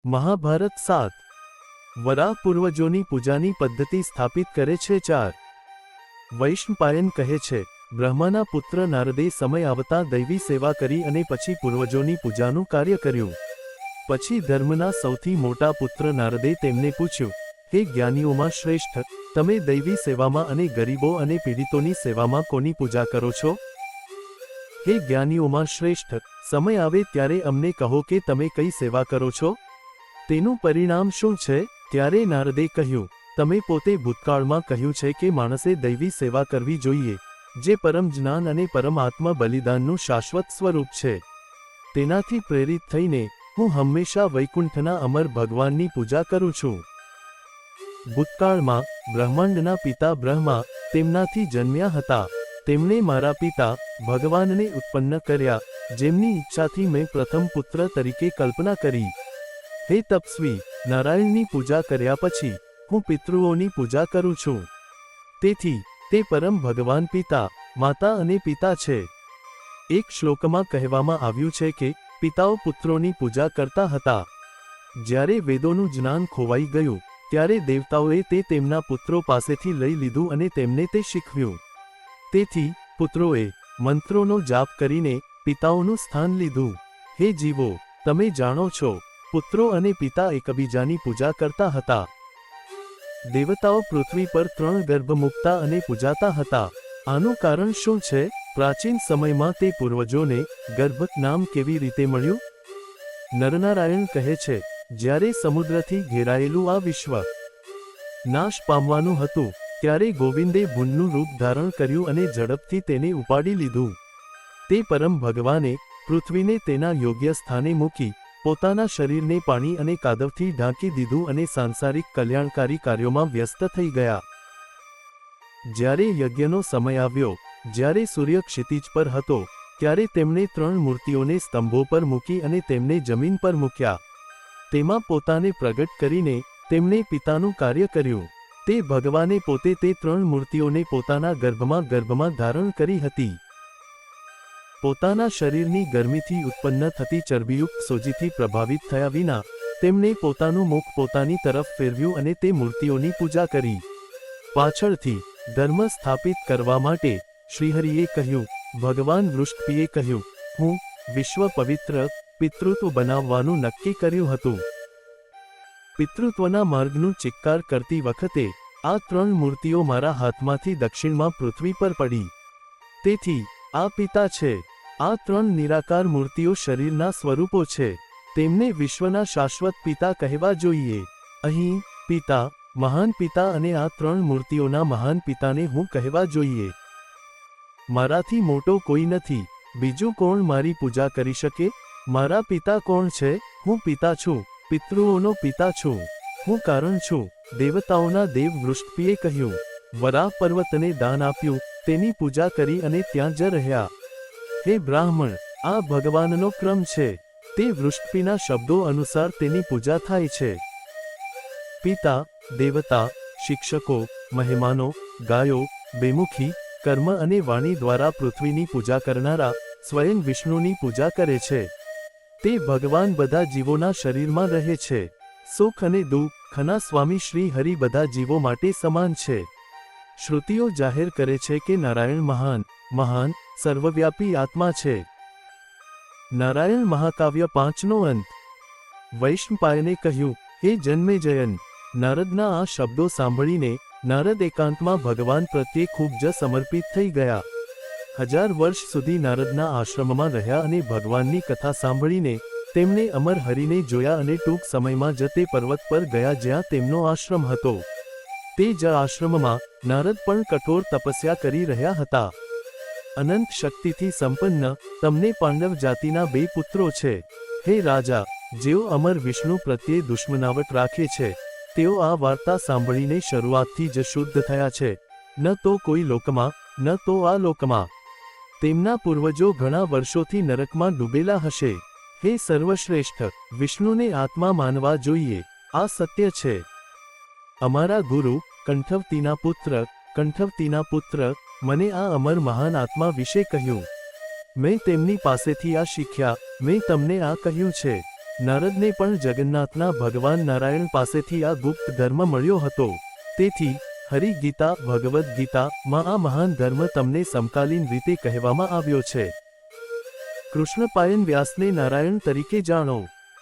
મહાભારત 7 વરાહ પૂર્વજોની પૂજાની પદ્ધતિ સ્થાપિત કરે છે 4 વૈષ્ણપાયન કહે છે, બ્રહ્માના પુત્ર નારદે સમય આવતા દૈવી સેવા કરી અને પછી પૂર્વજોની પૂજાનું કાર્ય કર્યું. પછી ધર્મના સૌથી મોટા પુત્ર નારદે તેમને પૂછ્યું, હે જ્ઞાનીઓમાં શ્રેષ્ઠ, તમે દૈવી સેવામાં અને ગરીબો અને પીડિતોની સેવામાં કોની પૂજા કરો છો? હે જ્ઞાનીઓમાં શ્રેષ્ઠ, સમય આવે ત્યારે અમને કહો કે તમે કઈ સેવા કરો છો? તેનું પરિણામ શું છે? ત્યારે નારદે કહ્યું, તમે પોતે ભૂતકાળમાં કહ્યું છે કે માણસે દૈવી સેવા કરવી જોઈએ, જે પરમ જ્ઞાન અને પરમ આત્મા બલિદાનનું શાશ્વત સ્વરૂપ છે. તેનાથી પ્રેરિત થઈને હું હંમેશા વૈકુંઠના અમર ભગવાનની પૂજા કરું છું. ભૂતકાળમાં બ્રહ્માંડના પિતા બ્રહ્મા તેમનાથી જન્મ્યા હતા. તેમણે મારા પિતા ભગવાનને ઉત્પન્ન કર્યા, જેમની ઈચ્છાથી મેં પ્રથમ પુત્ર તરીકે કલ્પના કરી. હે તપસ્વી, નારાયણની પૂજા કર્યા પછી હું પિતૃઓની પૂજા કરું છું. તેથી તે પરમ ભગવાન પિતા, માતા અને પિતા છે. એક શ્લોકમાં કહેવામાં આવ્યું છે કે પિતાઓ પુત્રોની પૂજા કરતા હતા. જ્યારે વેદોનું જ્ઞાન ખોવાઈ ગયું, ત્યારે દેવતાઓએ તે તેમના પુત્રો પાસેથી લઈ લીધું અને તેમને તે શીખવ્યું. તેથી પુત્રોએ મંત્રોનો જાપ કરીને પિતાઓનું સ્થાન લીધું. હે જીવો, તમે જાણો છો, પુત્રો અને પિતા એકબીજાની પૂજા કરતા હતા. દેવતાઓ પૃથ્વી પર 3 ગર્ભ મૂકતા અને પૂજાતા હતા. આનું કારણ શું છે? પ્રાચીન સમયમાં તે પૂર્વજોને ગર્ભ નામ કેવી રીતે મળ્યું? નરનારાયણ કહે છે, જ્યારે સમુદ્રથી ઘેરાયેલું આ વિશ્વ નાશ પામવાનું હતું, ત્યારે ગોવિંદે ભૂનનું રૂપ ધારણ કર્યું અને ઝડપથી તેને ઉપાડી લીધું. તે પરમ ભગવાને પૃથ્વીને તેના યોગ્ય સ્થાને મૂકી પોતાના શરીરને પાણી અને કાદવથી ઢાંકી દીધું અને સાંસારિક કલ્યાણકારી કાર્યોમાં વ્યસ્ત થઈ ગયા. જ્યારે યજ્ઞનો સમય આવ્યો, જ્યારે સૂર્ય ક્ષિતિજ પર હતો, ત્યારે તેમણે 3 મૂર્તિઓને સ્તંભો પર મૂકી અને તેમને જમીન પર મૂક્યા. તેમાં પોતાને પ્રગટ કરીને તેમણે પિતાનું કાર્ય કર્યું. તે ભગવાને પોતે તે 3 મૂર્તિઓને પોતાના ગર્ભમાં ધારણ કરી હતી. પોતાના શરીરની ગરમીથી ઉત્પન્ન થતી ચરબીયુક્ત સોજીથી પ્રભાવિત થયા વિના તેમણે પોતાનું મુખ પોતાની તરફ ફેરવ્યું અને તે મૂર્તિઓની પૂજા કરી. પાછળથી ધર્મ સ્થાપિત કરવા માટે શ્રીહરિએ કહ્યું, ભગવાન વૃષભીએ કહ્યું, હું વિશ્વ પવિત્ર પિતૃત્વ બનાવવાનું નક્કી કર્યું હતું. પિતૃત્વના માર્ગનું ચિક્કાર કરતી વખતે આ 3 મૂર્તિઓ મારા હાથમાંથી દક્ષિણમાં પૃથ્વી પર પડી. તેથી આ પિતા છે. આ 3 નિરાકાર મૂર્તિઓ શરીરના સ્વરૂપો છે. તેમને વિશ્વના શાશ્વત પિતા કહેવા જોઈએ. અહીં પિતા, મહાન પિતા અને આ 3 મૂર્તિઓના મહાન પિતાને હું કહેવા જોઈએ. મારાથી મોટો કોઈ નથી. બીજું કોણ મારી પૂજા કરી શકે? મારા પિતા કોણ છે? હું પિતા છું, પિતૃઓનો પિતા છું. હું કારણ છું. દેવતાઓના દેવ વૃષભીએ કહ્યું. વરાહ પર્વતને દાન આપ્યું, તેની પૂજા કરી અને ત્યાં જ રહ્યા. હે બ્રાહ્મણ, આ ભગવાનનો ક્રમ છે. તે વૃષભીના શબ્દો અનુસાર તેની પૂજા થાય છે. પિતા, દેવતા, શિક્ષકો, મહેમાનો, ગાયો, બેમુખી, કર્મ અને વાણી દ્વારા પૃથ્વીની પૂજા કરનારા સ્વયં વિષ્ણુની પૂજા કરે છે. તે ભગવાન બધા જીવોના શરીરમાં રહે છે. સુખ અને દુઃખના સ્વામી શ્રી હરિ બધા જીવો માટે સમાન છે. શ્રુતિઓ જાહેર કરે છે કે નારાયણ મહાન, સર્વવ્યાપી આત્મા છે. નારાયણ મહાકાવ્ય 5નો અંત. વૈષ્ણપાયને કહ્યું, હે જન્મેજયન, નારદના આ શબ્દો સાંભળીને નારદ એકાંતમાં ભગવાન પ્રત્યે ખૂબ જ સમર્પિત થઈ ગયા. 1000 વર્ષ સુધી નારદના આશ્રમમાં રહ્યા અને ભગવાનની કથા સાંભળીને તેમણે અમર હરિને જોયા અને ટૂંક સમયમાં જ તે પર્વત પર ગયા જ્યાં તેમનો આશ્રમ હતો. તે જ આશ્રમમાં નારદ પણ કઠોર તપસ્યા કરી રહ્યા હતા. અનંત શક્તિથી સંપન્ન તમને પાંડવ જાતિના 2 પુત્રો છે. હે રાજા, જેઓ અમર વિષ્ણુ પ્રત્યે દુશ્મનાવટ રાખે છે, તેઓ આ વાર્તા સાંભળીને શરૂઆતથી જ શુદ્ધ થયા છે, ન તો કોઈ લોકમાં, ન તો આ લોકમાં. તેમના પૂર્વજો ઘણા વર્ષોથી નરકમાં ડૂબેલા હશે. હે સર્વશ્રેષ્ઠ, વિષ્ણુને આત્મા માનવા જોઈએ. આ સત્ય છે. અમારા ગુરુ કંઠવતીના પુત્ર મને આ અમર મહાન આત્મા વિશે કહ્યું. મેં તેમની પાસેથી આ શીખ્યા. મેં તમને આ કહ્યું છે. નારદને પણ જગન્નાથના ભગવાન નારાયણ પાસેથી આ ગુપ્ત ધર્મ મળ્યો હતો. તેથી હરિ ગીતા ભગવદ્ ગીતામાં આ મહાન ધર્મ તમને સમકાલીન રીતે કહેવામાં આવ્યો છે. કૃષ્ણપાયન વ્યાસને નારાયણ તરીકે જાણો.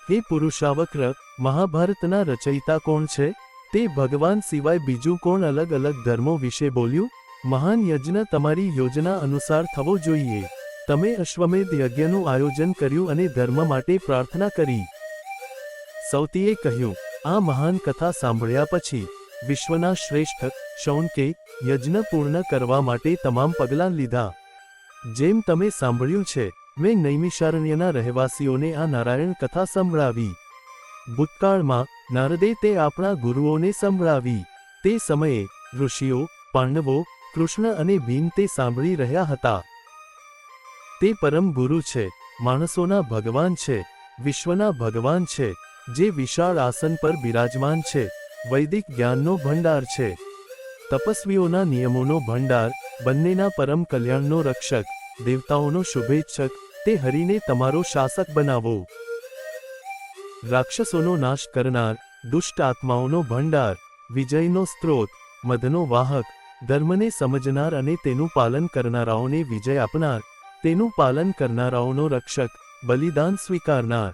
હે પુરુષાવક્ર, મહાભારતના રચયિતા કોણ છે? તે ભગવાન સિવાય બીજું કોણ અલગ અલગ ધર્મો વિશે બોલ્યું? મહાન યજ્ઞ તમારી યોજના અનુસાર થવો જોઈએ. તમે અશ્વમેધ યજ્ઞનું આયોજન કર્યું અને ધર્મ માટે પ્રાર્થના કરી. સૌતીએ કહ્યું, આ મહાન કથા સાંભળ્યા પછી વિશ્વના શ્રેષ્ઠ શૌનકે યજ્ઞ પૂર્ણ કરવા માટે તમામ પગલાં લીધા. જેમ તમે સાંભળ્યું છે, મેં નૈમિષારણ્યના રહેવાસીઓને આ નારાયણ કથા સંભળાવી. ભૂતકાળમાં નારદે તે આપણા ગુરુઓને સંભળાવી. તે સમયે ઋષિઓ, પાંડવો, કૃષ્ણ અને ભીમ તે સાંભળી રહ્યા હતા. તે પરમ ગુરુ છે, માણસોના ભગવાન છે, વિશ્વના ભગવાન છે, જે વિશાળ આસન પર બિરાજમાન છે, વૈદિક જ્ઞાનનો ભંડાર છે, તપસ્વીઓના નિયમોનો ભંડાર, બંનેના પરમ કલ્યાણનો રક્ષક, દેવતાઓનો શુભેચ્છક, તે હરિને તમારો શાસક બનાવો. રાક્ષસોનો નાશ કરનાર, દુષ્ટ આત્માઓનો ભંડાર, વિજયનો સ્ત્રોત, મધનો વાહક, ધર્મને સમજનાર અને તેનું પાલન કરનારાઓને વિજય આપનાર, તેનું પાલન કરનારાઓનો રક્ષક, બલિદાન સ્વીકારનાર.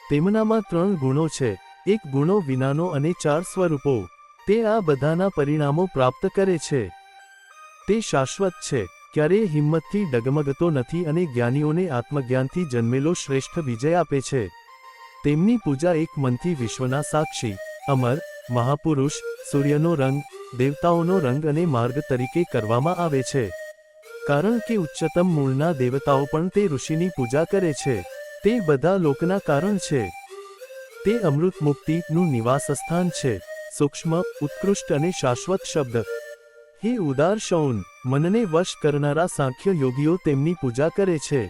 તેમનામાં 3 ગુણો છે, 1 ગુણો વિનાનો અને 4 સ્વરૂપો. તે આ બધાના પરિણામો પ્રાપ્ત કરે છે. તે શાશ્વત છે, ક્યારેય હિંમતથી ડગમગતો નથી અને જ્ઞાનીઓને આત્મજ્ઞાનથી જન્મેલો શ્રેષ્ઠ વિજય આપે છે. તેમની પૂજા એક મનથી વિશ્વના સાક્ષી, અમર, મહાપુરુષ, સૂર્યનો રંગ, દેવતાઓનો રંગ અને માર્ગ તરીકે કરવામાં આવે છે. કારણ કે ઉચ્ચતમ મૂળના દેવતાઓ પણ તે ઋષિની પૂજા કરે છે. તે બધા લોકના કારણ છે. તે અમૃત મુક્તિનું નિવાસસ્થાન છે, સૂક્ષ્મ, ઉત્કૃષ્ટ અને શાશ્વત શબ્દ. હે ઉદાર શૌન, મનને વશ કરનારા સાંખ્ય યોગીઓ તેમની પૂજા કરે છે.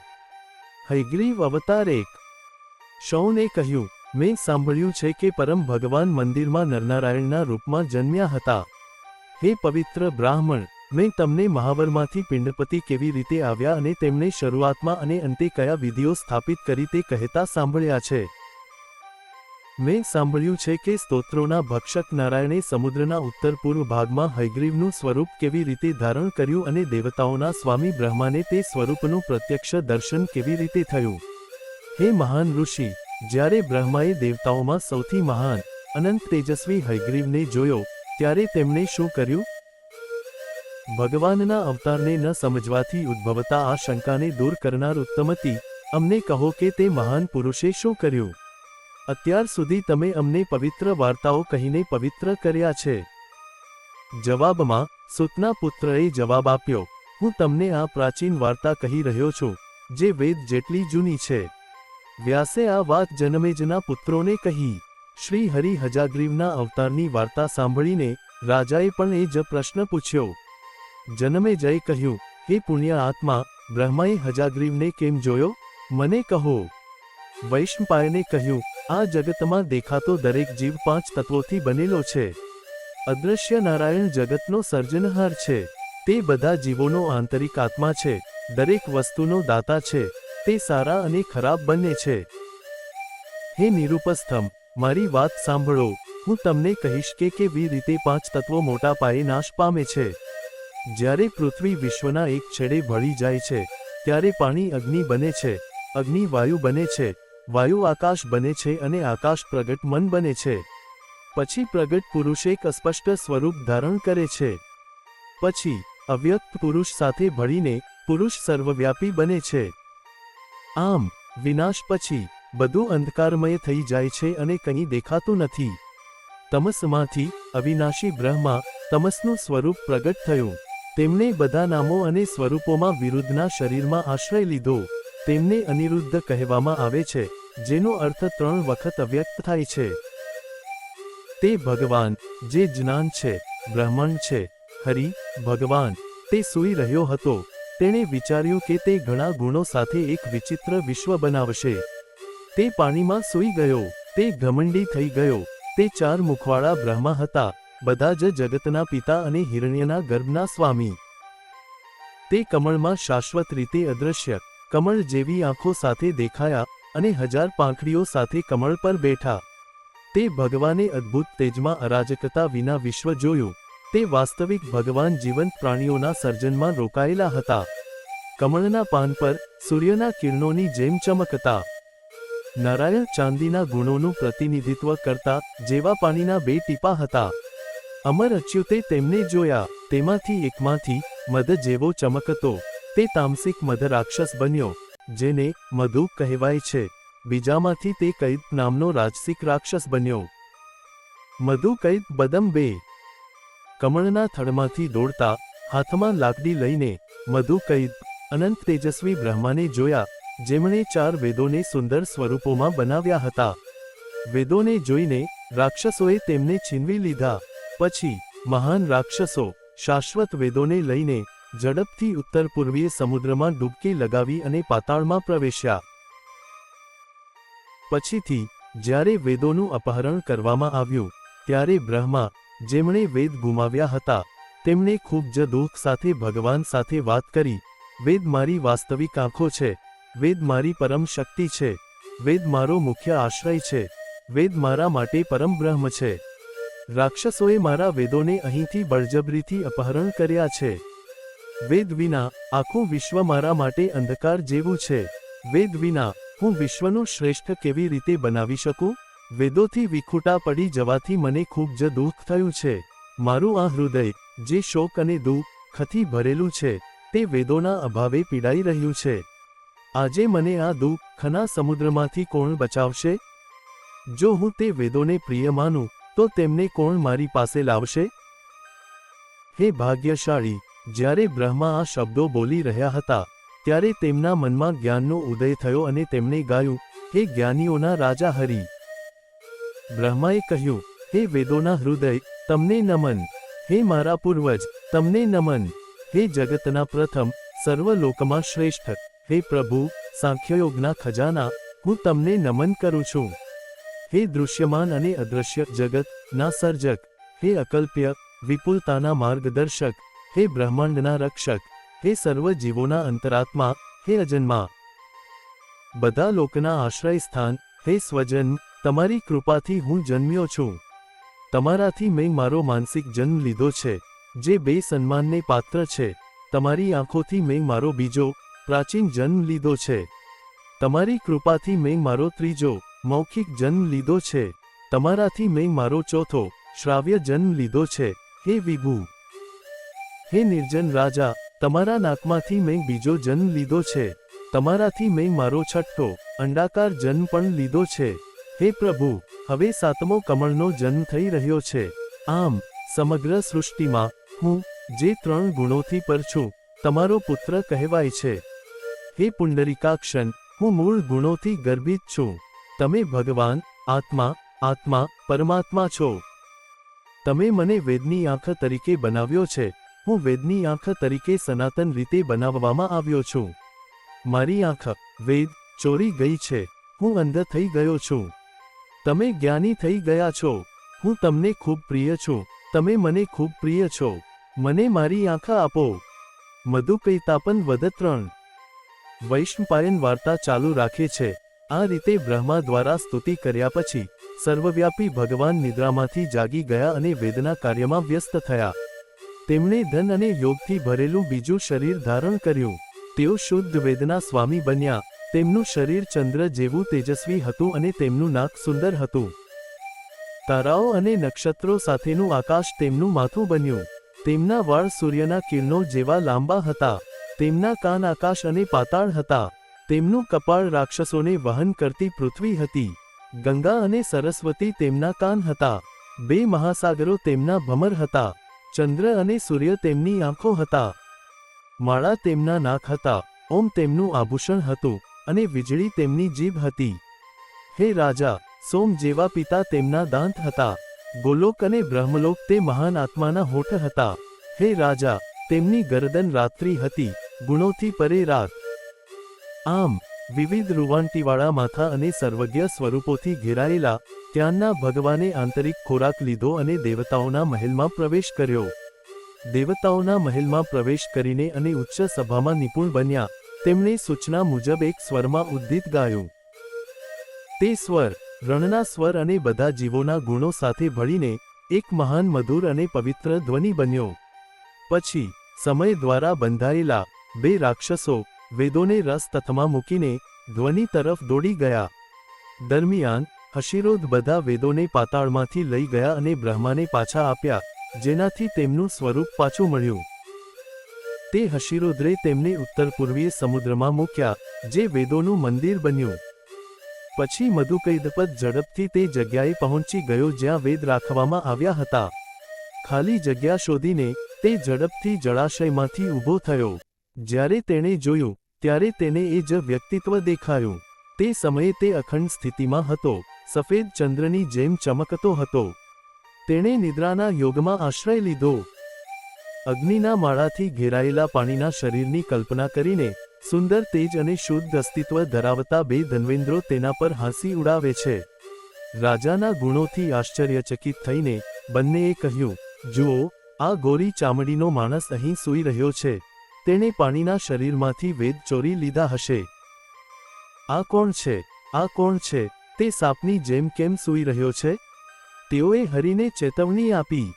હયગ્રીવ અવતાર 1. શૌને કહ્યું, મેં સાંભળ્યું છે કે પરમ ભગવાન મંદિરમાં નરનારાયણના રૂપમાં જન્મ્યા હતા. હે પવિત્ર બ્રાહ્મણ, મેં તમને મહાવરમાંથી પિંડપતિ કેવી રીતે આવ્યા અને તેમણે શરૂઆતમાં અને અંતે કયા વિધિઓ સ્થાપિત કરી તે કહેતા સાંભળ્યા છે. મેં સાંભળ્યું છે કે સ્તોત્રોના ભક્ષક નારાયણે સમુદ્રના ઉત્તર પૂર્વ ભાગમાં હયગ્રીવનું સ્વરૂપ કેવી રીતે ધારણ કર્યું અને દેવતાઓના સ્વામી બ્રહ્માને તે સ્વરૂપનું પ્રત્યક્ષ દર્શન કેવી રીતે થયું. હે મહાન ઋષિ, જ્યારે બ્રહ્માએ દેવતાઓમાં સૌથી મહાન, અનંત તેજસ્વી હયગ્રીવને જોયો, ત્યારે તેમણે શું કર્યું? ભગવાનના અવતારને ન સમજવાથી ઉદ્ભવતા આ શંકાને દૂર કરનાર ઉત્તમતી, અમને કહો કે તે મહાન પુરુષે શું કર્યું? અત્યાર સુધી તમે અમને પવિત્ર વાર્તાઓ કહીને પવિત્ર કર્યા છે. જવાબમાં સૂતના પુત્રએ જવાબ આપ્યો, હું તમને આ પ્રાચીન વાર્તા કહી રહ્યો છું, જે વેદ જેટલી જૂની છે. વ્યાસે આ વાત જનમેજના પુત્રોને કહી. શ્રી હરિ હજાગ્રીવના અવતારની વાર્તા સાંભળીને રાજાએ પણ એ જ પ્રશ્ન પૂછ્યો. જનમેજયે કહ્યું, હે પુણ્ય આત્મા, બ્રહ્માએ હજાગ્રીવને કેમ જોયો? મને કહો. વૈશંપાયને કહ્યું, આ જગતમાં દેખાતો દરેક જીવ 5 તત્વોથી બનેલો છે. અદૃશ્ય નારાયણ જગતનો સર્જનહાર છે. તે બધા જીવોનો આંતરિક આત્મા છે, દરેક વસ્તુનો દાતા છે, તે સારા અને ખરાબ બંને છે. હે નિરૂપસ્થમ, મારી વાત સાંભળો. હું તમને કહીશ કે કેવી રીતે 5 તત્વો મોટા પાયે નાશ પામે છે. જ્યારે પૃથ્વી વિશ્વના એક છેડે ભળી જાય છે, ત્યારે પાણી અગ્નિ બને છે, અગ્નિ વાયુ બને છે, વાયુ આકાશ બને છે અને આકાશ પ્રગટ મન બને છે. પછી પ્રગટ પુરુષ એક અસ્પષ્ટ સ્વરૂપ ધારણ કરે છે. પછી અવ્યક્ત પુરુષ સાથે ભળીને પુરુષ સર્વવ્યાપી બને છે. આમ વિનાશ પછી બધું અંધકારમય થઈ જાય છે અને કંઈ દેખાતું નથી. તમસમાંથી અવિનાશી બ્રહ્મા, તમસનું સ્વરૂપ પ્રગટ થયું. તેમણે બધા નામો અને સ્વરૂપોમાં વિરુદ્ધના શરીરમાં આશ્રય લીધો. તેમને અનિરુદ્ધ કહેવામાં આવે છે, જેનો અર્થ 3 વખત અવ્યક્ત થાય છે. તે ભગવાન, જે જ્ઞાન છે, બ્રહ્માંડ છે, હરિ, ભગવાન, તે સૂઈ રહ્યો હતો. તેણે વિચાર્યું કે તે ઘણા ગુણો સાથે એક વિચિત્ર વિશ્વ બનાવશે. તે પાણીમાં સૂઈ ગયો. તે ઘમંડી થઈ ગયો. તે 4 મુખવાળા બ્રહ્મા હતા, બધા જ જગતના પિતા અને હિરણ્યના ગર્ભના સ્વામી. તે કમળમાં શાશ્વત રીતે અદૃશ્ય, કમળ જેવી આંખો સાથે દેખાયા, અને 1000 પાંખડીઓ સાથે કમળ પર બેઠા. તે ભગવાને અદ્ભુત તેજમાં અરાજકતા વિના વિશ્વ જોયું. તે વાસ્તવિક ભગવાન જીવંત પ્રાણીઓના સર્જનમાં રોકાયેલા હતા. કમળના પાન પર સૂર્યના કિરણોની જેમ ચમકતા. નારાયણ ચાંદીના ગુણોનું પ્રતિનિધિત્વ કરતા જેવા પાણીના 2 ટીપા હતા. અમર અચ્યુતે તેમને જોયા. તેમાંથી એકમાંથી મધ જેવો ચમકતો તે તામસિક મધ રાક્ષસ બન્યો, જેને મધુ કહેવાય છે. બીજામાંથી તે કૈદ નામનો રાજસિક રાક્ષસ બન્યો. મધુ કૈદ બદમ 2. કમળના થડમાંથી દોડતા હાથમાં લાકડી લઈને મધુ કૈદ અનંત તેજસ્વી બ્રહ્માને જોયા, જેમણે 4 વેદોને સુંદર સ્વરૂપોમાં બનાવ્યા હતા. વેદોને જોઈને રાક્ષસોએ તેમને છીનવી લીધા. પછી મહાન રાક્ષસો શાશ્વત વેદોને લઈને ઝડપથી ઉત્તર પૂર્વીય સમુદ્રમાં ડૂબકી લગાવી અને પાતાળમાં પ્રવેશ્યા. પછીથી જ્યારે વેદોનું અપહરણ કરવામાં આવ્યું, ત્યારે બ્રહ્મા, જેમણે વેદ ગુમાવ્યા હતા, તેમણે ખૂબ જ દુઃખ સાથે ભગવાન સાથે વાત કરી. વેદ મારી વાસ્તવિક આંખો છે. વેદ મારી પરમ શક્તિ છે. વેદ મારો મુખ્ય આશ્રય છે. વેદ મારા માટે પરમ બ્રહ્મ છે. રાક્ષસોએ મારા વેદોને અહીંથી બળજબરીથી અપહરણ કર્યા છે. વેદ વિના આખું વિશ્વ મારા માટે અંધકાર જેવું છે. વેદ વિના હું વિશ્વનું શ્રેષ્ઠ કેવી રીતે બનાવી શકું? વેદોથી વિખૂટા પડી જવાથી મને ખૂબ જ દુઃખ થયું છે. મારું આ હૃદય, જે શોક અને દુઃખથી ભરેલું છે, તે વેદોના અભાવે પીડાઈ રહ્યું છે. આજે મને આ દુઃખના સમુદ્રમાંથી કોણ બચાવશે? જો હું તે વેદોને પ્રિય માનું, તો તેમને કોણ મારી પાસે લાવશે? હે ભાગ્યશાળી! જ્યારે બ્રહ્મા આ શબ્દો બોલી રહ્યા હતા, ત્યારે તેમના મનમાં જ્ઞાનનો ઉદય થયો અને તેમણે ગાયું, હે જ્ઞાનીઓના રાજા હરિ! બ્રહ્માએ કહ્યું, હે વેદોના હૃદય, તમને નમન. હે મારા પૂર્વજ, તમને નમન. હે જગતના પ્રથમ, સર્વલોકમાં શ્રેષ્ઠ, હે પ્રભુ, સાંખ્યયોગના ખજાના, હું તમને નમન કરું છું. હે દૃશ્યમાન અને અદૃશ્ય જગતના સર્જક, હે અકલ્પ્ય વિપુલતાના માર્ગદર્શક, હે બ્રહ્માંડના રક્ષક, હે સર્વ જીવોના અંતરાત્મા, હે અજન્મા, બધા લોકના આશ્રય સ્થાન, હે સ્વજન્મ, તમારી કૃપાથી હું જન્મ્યો છું. તમારાથી મેં મારો માનસિક જન્મ લીધો છે, જે 2 સન્માનને પાત્ર છે. તમારી આંખોથી મેં મારો બીજો પ્રાચીન જન્મ લીધો છે. તમારી કૃપાથી મેં મારો ત્રીજો મૌખિક જન્મ લીધો છે. તમારાથી મેં મારો ચોથો શ્રાવ્ય જન્મ લીધો છે. હે વિભુ! હે નિર્જન રાજા, તમારા નાકમાંથી મેં બીજો જન્મ લીધો છે. તમારાથી મેં મારો છઠ્ઠો અંડાકાર જન્મ પણ લીધો છે. હે પ્રભુ, હવે 7મો કમળનો જન્મ થઈ રહ્યો છે. આમ સમગ્ર સૃષ્ટિમાં હું, જે 3 ગુણોથી પર છું, તમારો પુત્ર કહેવાય છે. હે પુંડરીકાક્ષન, હું મૂળ ગુણોથી ગર્ભિત છું. તમે ભગવાન, આત્મા, પરમાત્મા છો. તમે મને વેદની આંખ તરીકે બનાવ્યો છે. હું વેદની આંખ તરીકે સનાતન રીતે બનાવવામાં આવ્યો છું. મારી આંખ, વેદ, ચોરી ગઈ છે. હું અંધ થઈ ગયો છું. તમે જ્ઞાની થઈ ગયા છો. હું તમને ખૂબ પ્રિય છું. તમે મને ખૂબ પ્રિય છો. મને મારી આંખ આપો. મધુકૈતાપન વદ 3. વૈષ્ણપાયન વાર્તા ચાલુ રાખે છે. આ રીતે બ્રહ્મા દ્વારા સ્તુતિ કર્યા પછી સર્વવ્યાપી ભગવાન નિદ્રામાંથી જાગી ગયા અને વેદના કાર્યમાં વ્યસ્ત થયા. તેમણે ધન અને યોગથી ભરેલું બીજું શરીર ધારણ કર્યું. તેઓ શુદ્ધ વેદના સ્વામી બન્યા. તેમનું શરીર ચંદ્ર જેવું તેજસ્વી હતું અને તેમનું નાક સુંદર હતું. તારાઓ અને નક્ષત્રો સાથેનું આકાશ તેમનું માથું બન્યું. તેમના વાળ સૂર્યના કિરણો જેવા લાંબા હતા. તેમના કાન આકાશ અને પાતાળ હતા. તેમનું કપાળ રાક્ષસોને વહન કરતી પૃથ્વી હતી. ગંગા અને સરસ્વતી તેમના કાન હતા. 2 મહાસાગરો તેમના ભમર હતા. ચંદ્ર અને સૂર્ય તેમની આંખો હતા. માળા તેમના નાક હતા. ઓમ તેમનું આભૂષણ હતું અને વીજળી તેમની જીભ હતી. હે રાજા, સોમ જેવા પિતા તેમના દાંત હતા. ગોલોક અને બ્રહ્મલોક તે મહાન આત્માના હોઠ હતા. હે રાજા, તેમની ગરદન રાત્રિ હતી, ગુણોથી પરે રાત. આમ વિવિધ રૂવાંટીવાળા માથા અને સર્વજ્ઞ સ્વરૂપોથી ઘેરાયેલા ત્યાંના ભગવાને આંતરિક ખોરાક લીધો અને દેવતાઓના મહેલમાં પ્રવેશ કર્યો. દેવતાઓના મહેલમાં પ્રવેશ કરીને અને ઉચ્ચ સભામાં નિપુણ બન્યા. તેમણે સૂચના મુજબ એક સ્વરમાં ઉદ્દિત ગાયું. તે સ્વર, રણના સ્વર અને બધા જીવોના ગુણો સાથે ભળીને એક મહાન મધુર અને પવિત્ર ધ્વનિ બન્યો. પછી સમય દ્વારા બંધાયેલા બે રાક્ષસો વેદોને રસ તથમાં મૂકીને ધ્વનિ તરફ દોડી ગયા. દરમિયાન હશિરોધ બધા વેદોને પાતાળમાંથી લઈ ગયા અને બ્રહ્માને પાછા આપ્યા, જેનાથી તેમનું સ્વરૂપ પાછું મળ્યું. તે હશિરોદ્રે તેમને ઉત્તર પૂર્વીય સમુદ્રમાં મૂક્યા, જે વેદોનું મંદિર બન્યું. પછી મધુકૈદપદ ઝડપથી તે જગ્યાએ પહોંચી ગયો જ્યાં વેદ રાખવામાં આવ્યા હતા. ખાલી જગ્યા શોધીને તે ઝડપથી જળાશયમાંથી ઊભો થયો. જ્યારે તેણે જોયું ત્યારે તેને એ જ વ્યક્તિત્વ દેખાયું. તે સમયે તે અખંડ સ્થિતિમાં હતો, સફેદ ચંદ્રની જેમ ચમકતો હતો. તેણે નિદ્રાના યોગમાં આશ્રય લીધો. અગ્નિના માળાથી ઘેરાયેલા પાણીના શરીરની કલ્પના કરીને સુંદર તેજ અને શુદ્ધ અસ્તિત્વ ધરાવતા બે ધન્વેન્દ્રો તેના પર હાંસી ઉડાવે છે. રાજાના ગુણોથી આશ્ચર્યચકિત થઈને બંનેએ કહ્યું, જુઓ, આ ગોરી ચામડીનો માણસ અહીં સૂઈ રહ્યો છે. તેણે પાણીના શરીરમાંથી વેદ ચોરી લીધા હશે. આ કોણ છે? આ કોણ છે? તે સાપની જેમ કેમ સૂઈ રહ્યો છે? તેઓએ હરિને ચેતવણી આપી.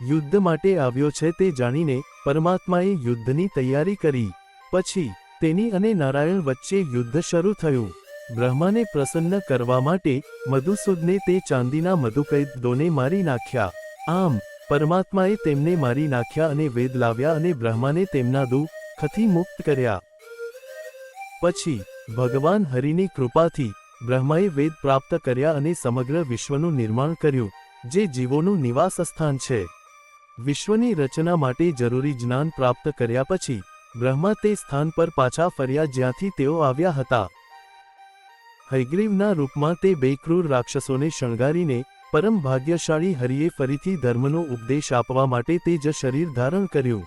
યુદ્ધ માટે આવ્યો છે તે જાણીને પરમાત્માએ યુદ્ધની તૈયારી કરી. પછી તેની અને નારાયણ વચ્ચે યુદ્ધ શરૂ થયું. બ્રહ્માને પ્રસન્ન કરવા માટે મધુસૂદને તે ચાંદીના મધુકૈદોને મારી નાખ્યા. આમ પરમાત્માએ તેમને મારી નાખ્યા અને વેદ લાવ્યા અને બ્રહ્માને તેમના દુઃખથી મુક્ત કર્યા. પછી ભગવાન હરિની કૃપાથી બ્રહ્માએ વેદ પ્રાપ્ત કર્યા અને સમગ્ર વિશ્વનું નિર્માણ કર્યું, જે જીવોનું નિવાસ સ્થાન છે. વિશ્વની રચના માટે જરૂરી જ્ઞાન પ્રાપ્ત કર્યા પછી બ્રહ્મા તે સ્થાન પર પાછા ફર્યા જ્યાંથી તેઓ આવ્યા હતા. હયગ્રીવના રૂપમાં તે બે ક્રૂર રાક્ષસોને શણગારીને પરમ ભાગ્યશાળી હરિએ ફરીથી ધર્મનો ઉપદેશ આપવા માટે તે જ શરીર ધારણ કર્યું.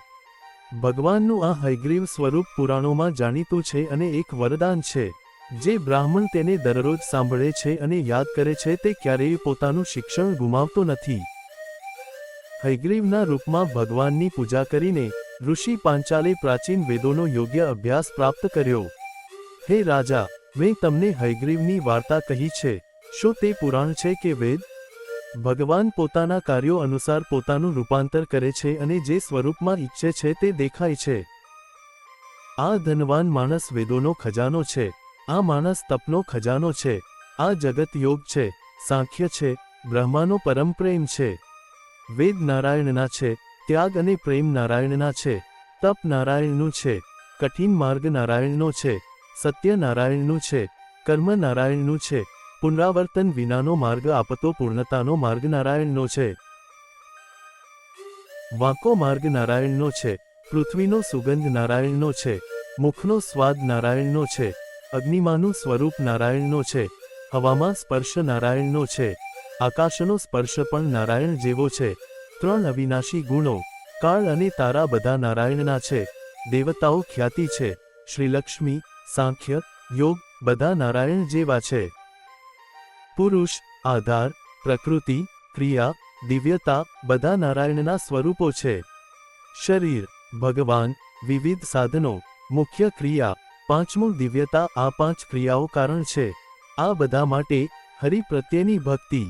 ભગવાનનું આ હયગ્રીવ સ્વરૂપ પુરાણોમાં જાણીતું છે અને એક વરદાન છે. જે બ્રાહ્મણ તેને દરરોજ સાંભળે છે અને યાદ કરે છે તે ક્યારેય પોતાનું શિક્ષણ ગુમાવતો નથી. હયગ્રીવના રૂપમાં ભગવાનની પૂજા કરીને ઋષિ પાંચાલે પ્રાચીન વેદોનો યોગ્ય અભ્યાસ પ્રાપ્ત કર્યો. હે રાજા, મેં તમને હયગ્રીવની વાર્તા કહી છે. શું તે પુરાણ છે કે વેદ? ભગવાન પોતાના કાર્યો અનુસાર પોતાનું રૂપાંતર કરે છે અને જે સ્વરૂપમાં ઈચ્છે છે તે દેખાય છે. આ ધનવાન માણસ વેદોનો ખજાનો છે. આ માણસ તપનો ખજાનો છે. આ જગત યોગ છે, સાંખ્ય છે, બ્રહ્માનો પરમ પ્રેમ છે. વેદ નારાયણના છે, ત્યાગ અને પ્રેમ નારાયણના છે, તપ નારાયણનું છે, કઠિન માર્ગ નારાયણનો છે, સત્ય નારાયણનું છે, કર્મ નારાયણનું છે, પુનરાવર્તન વિનાનો માર્ગ આપતો પૂર્ણતાનો માર્ગ નારાયણનો છે. વાંકો માર્ગ નારાયણનો છે, પૃથ્વીનો સુગંધ નારાયણનો છે, મુખનો સ્વાદ નારાયણનો છે, અગ્નિમાનું સ્વરૂપ નારાયણનો છે, હવામાં સ્પર્શ નારાયણનો છે, આકાશનો સ્પર્શ પણ નારાયણ જેવો છે. ત્રણ અવિનાશી ગુણો, કાળ અને તારા બધા નારાયણના છે. દેવતાઓ ખ્યાતિ છે, શ્રીલક્ષ્મી, સાંખ્ય, યોગ બધા નારાયણ જેવા છે. પુરુષ, આધાર, પ્રકૃતિ, ક્રિયા, દિવ્યતા બધા નારાયણના સ્વરૂપો છે. શરીર, ભગવાન, વિવિધ સાધનો, મુખ્ય ક્રિયા, પાંચમું દિવ્યતા. આ પાંચ ક્રિયાઓ કારણ છે. આ બધા માટે હરિ પ્રત્યેની ભક્તિ.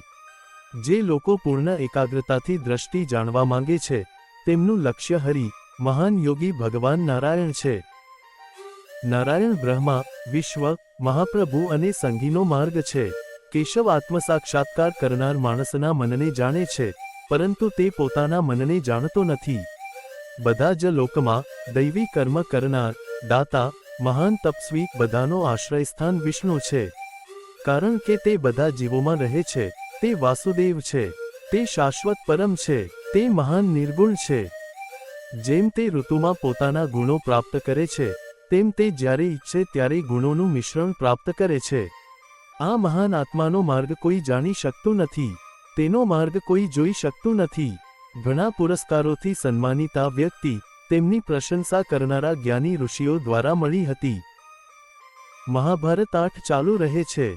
જે લોકો પૂર્ણ એકાગ્રતાથી દ્રષ્ટિ જાણવા માંગે છે તેમનું લક્ષ્ય હરિ, મહાન યોગી ભગવાન નારાયણ છે. નારાયણ બ્રહ્મા, વિશ્વ, મહાપ્રભુ અને સંઘીનો માર્ગ છે. કેશવ આત્મસાક્ષાત્કાર કરનાર માણસના મનને જાણે છે, પરંતુ તે પોતાના મનને જાણતો નથી. બધા જ લોકમાં દૈવી કર્મ કરનાર, દાતા, મહાન તપસ્વી બધાનો આશ્રયસ્થાન વિષ્ણુ છે. કારણ કે તે બધા જીવોમાં રહે છે. તે વાસુદેવ છે. તે શાશ્વત પરમ છે. તે મહાન નિર્ગુણ છે. જેમ તે ઋતુમાં પોતાના ગુણો પ્રાપ્ત કરે છે, તેમ તે જ્યારે ઈચ્છે ત્યારે ગુણોનું મિશ્રણ પ્રાપ્ત કરે છે. આ મહાન આત્માનો માર્ગ કોઈ જાણી શકતું નથી. તેનો માર્ગ કોઈ જોઈ શકતું નથી. ઘણા પુરસ્કારોથી સન્માનિત આ વ્યક્તિ તેમની પ્રશંસા કરનારા જ્ઞાની ઋષિઓ દ્વારા મળી હતી. મહાભારત 8 ચાલુ રહે છે.